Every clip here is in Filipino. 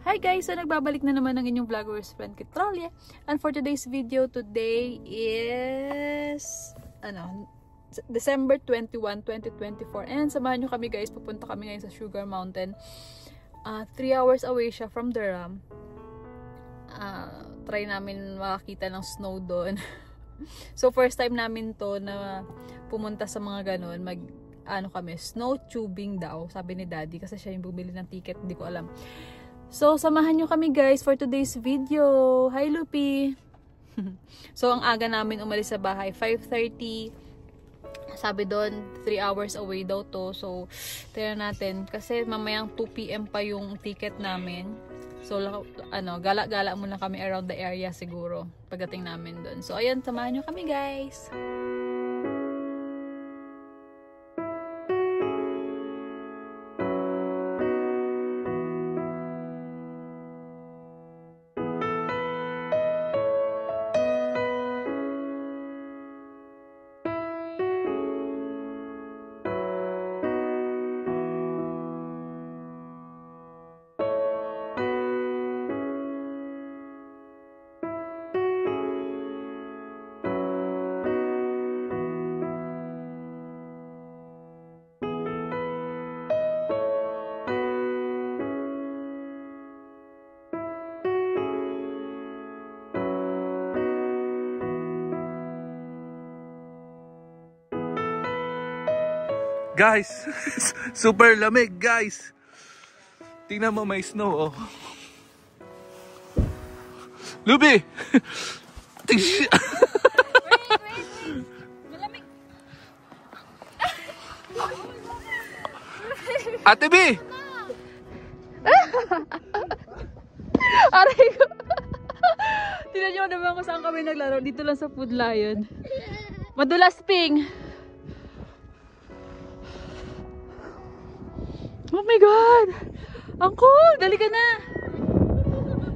Hi guys! So nagbabalik na naman ang inyong vlogger's friend Kitrolya. And for today's video, today is December 21, 2024. And samahan nyo kami guys, pupunta kami ngayon sa Sugar Mountain. 3 hours away siya from Durham. Try namin makakita ng snow doon. So first time namin to na pumunta sa mga ganun, kami, snow tubing daw, sabi ni Daddy, kasi siya yung bumili ng ticket, hindi ko alam. So samahan nyo kami guys for today's video. Hi Lupi! So ang aga namin umalis sa bahay, 5:30. Sabi doon 3 hours away daw to. So tingnan natin kasi mamayang 2 PM pa yung ticket namin. So gala-gala muna kami around the area siguro pagdating namin doon. So ayun, samahan nyo kami guys. Guys, super lamig guys. Tingnan mo, may snow oh. Luby! Wait. Malamig. Ate B! Aray ko. Tignan nyo naman kung saan kami naglaro. Dito lang sa Food Lion. Madulas ping. Oh my God! Ang cool! Dali ka na!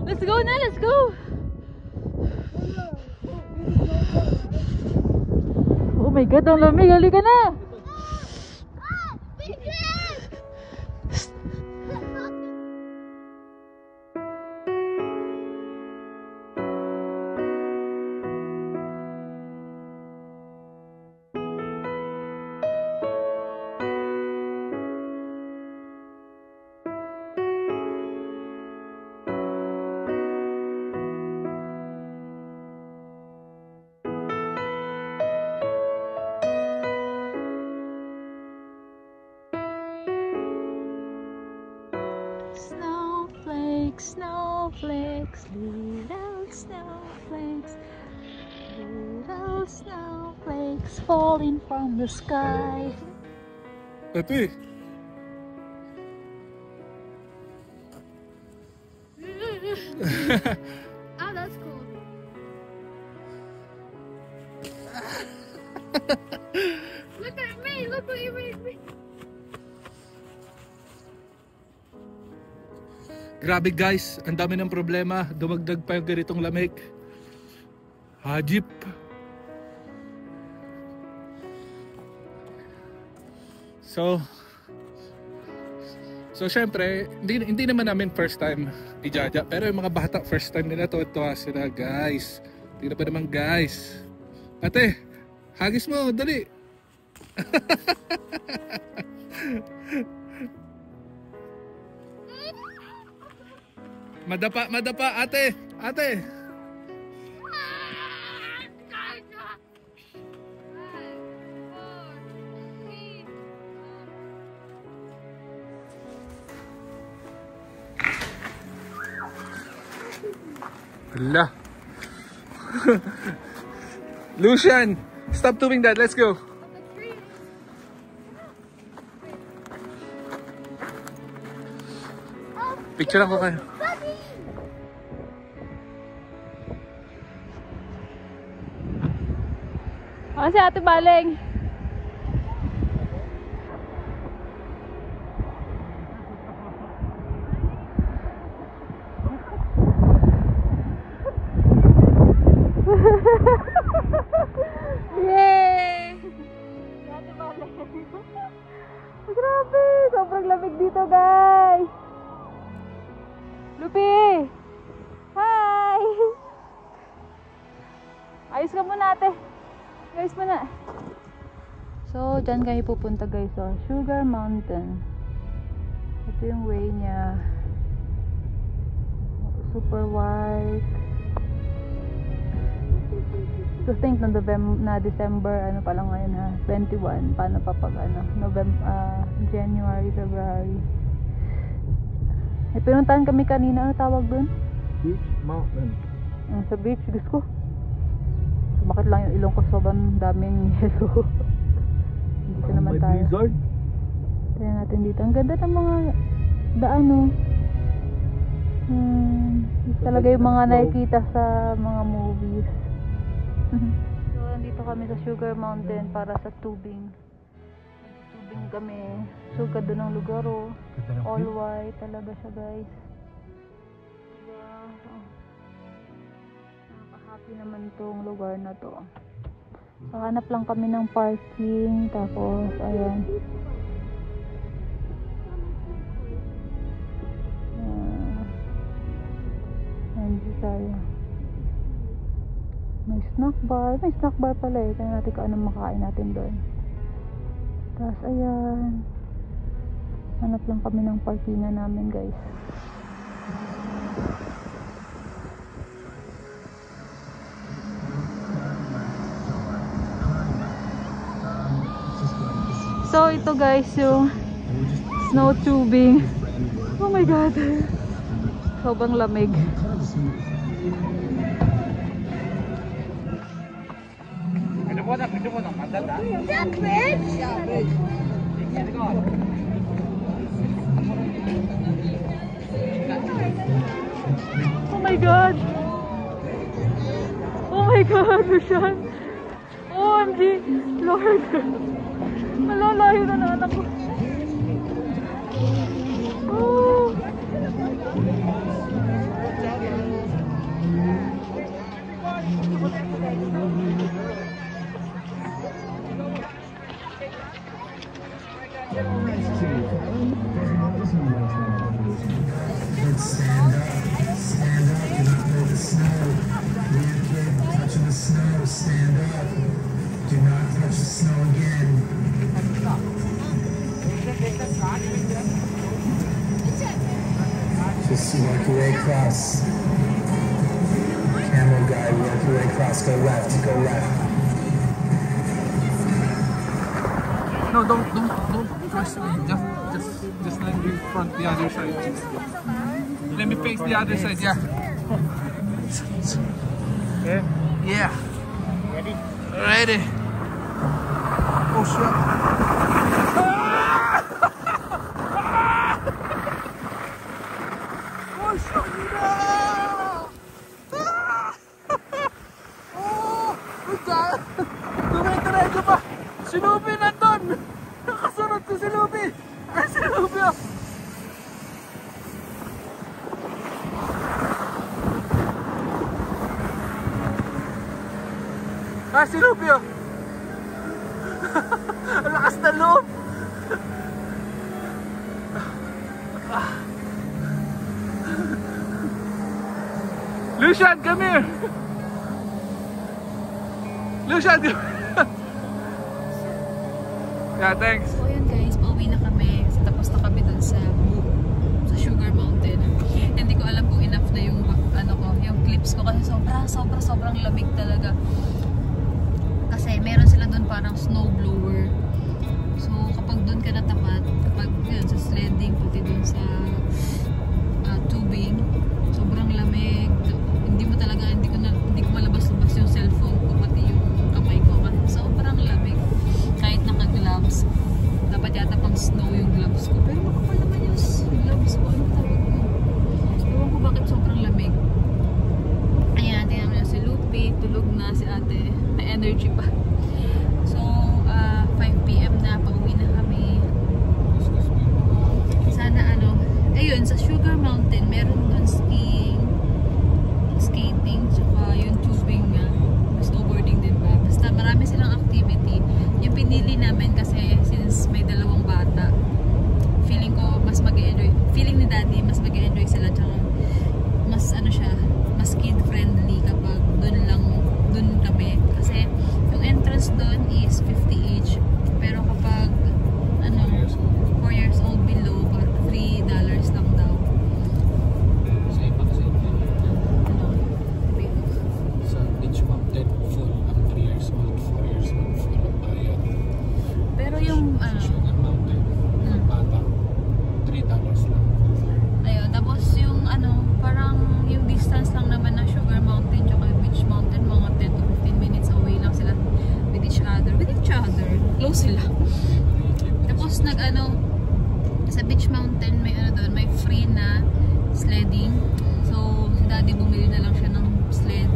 Let's go na! Let's go! Oh my God! Ang lamig! Dali ka na! Snowflakes, snowflakes, little snowflakes, little snowflakes falling from the sky. Ate! Oh, that's cool. Look at me! Look what you made me! Grabe guys, ang dami ng problema. Dumagdag pa yung ganitong lamig. Hajip. So syempre, hindi naman namin first time i-jaja. Pero yung mga bata, first time nila to sila guys. Tingnan pa naman guys. Ate, hagis mo, dali. Madapa, ate! Hala! Lucian! Stop doing that, let's go! Picture lang ko kayo. Si Ate Baleng. Yay! Si Ate Baleng. Grabe! Sobrang lamig dito guys! Lupi! Hi! Ayos ka muna ate. Ayos muna. So, dyan kayo pupunta guys. So, Sugar Mountain. Ito yung way niya. Super white. To think na December, ano pa lang ngayon ha? 21. Paano pa pag ano? January, February. Eh, pinuntahan kami kanina. Ano tawag dun? Beach Mountain. Sa beach. Gusto ko. Sumakit lang yung ilong ko. Sobrang daming yelo. Dito naman tayo. Blizzard? Tignan natin dito. Ang ganda ng mga daan, no? Talaga yung mga nakikita sa mga movies. So, nandito kami sa Sugar Mountain para sa tubing. Tubing kami. So, ganda ng lugar, oh. All white talaga siya, guys. Diba? Oh. Nakaka-happy naman tong lugar na to. So, hanap lang kami ng parking. Tapos, ayan. Ayan tayo. May snack bar. May snack bar pala eh. Tignan natin kung anong makain natin doon. Tapos, ayan. Hanap lang kami ng parkingan namin, guys. So, ito guys, yung snow tubing. Oh my god. Sobrang lamig. That bridge? Oh my god. Oh my god, Rushan. OMG, Lord. Malalayo na anak ko. Oh. Stand up, do not play the snow. Weird kid touching the snow, stand up. Do not touch the snow again. Just work your way across. Camel guy, work your way across, go left, go left. No, don't press me. Just let me front the other side. Let me face the other side, yeah. Okay? Yeah. Ready? Ready. Oh shit. Oh shit, no! Oh! Ang daan! Dumidiretso pa! Si Lupi nandun! Nakasunod ko si Lupi! Ay, si Lupi oh! Ah, si Lupi oh! Ang lakas na loob! Lucian, come here! Lucian, come here! Yeah, thanks. So yun guys, pauwi na kami. Kasi tapos na kami dun sa Sugar Mountain. Hindi ko alam kung enough na yung ano ko, yung clips ko kasi sobrang lamig talaga. Kasi meron sila dun parang snow blower. So kapag dun ka natapat, kapag yun, sa sledding pati dun sa tubing, sobrang lamig. Hindi ko malabas-labas yung cellphone ko pati yung kamay ko kasi sobrang lamig. Kahit naka-gloves, dapat yata pang snow yung gloves ko. Pero makapal naman yung gloves ko. Ano tawag ko? Ewan ko bakit sobrang lamig. Ayan, tingnan mo na si Lupi. Tulog na si ate. May energy pa. So, 5 PM na. Pauwi na kami. Sana ayun, sa Sugar Mountain, meron doon sledding. So, si daddy bumili na lang siya ng sled.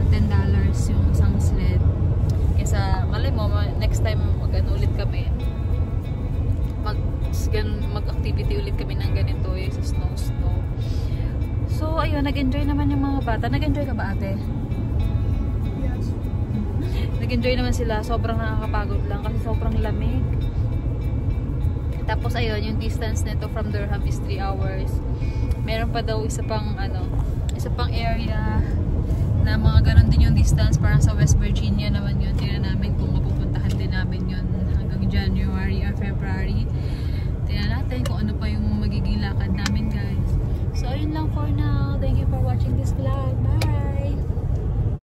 $10 yung isang sled. Kesa, malay mo, next time ulit kami. Mag-activity ulit kami ng ganito sa snow. So, ayun, nag-enjoy naman yung mga bata. Nag-enjoy ka ba, ate? Yes. Nag-enjoy naman sila. Sobrang nakakapagod lang kasi sobrang lamig. Tapos, ayun, yung distance nito from Durham is 3 hours. Meron pa daw isa pang area na mga ganun din yung distance. Parang sa West Virginia naman yun. Tingnan namin kung mapupuntahan din namin yun hanggang January or February. Tingnan natin kung ano pa yung magiging lakad namin, guys. So, ayun lang for now.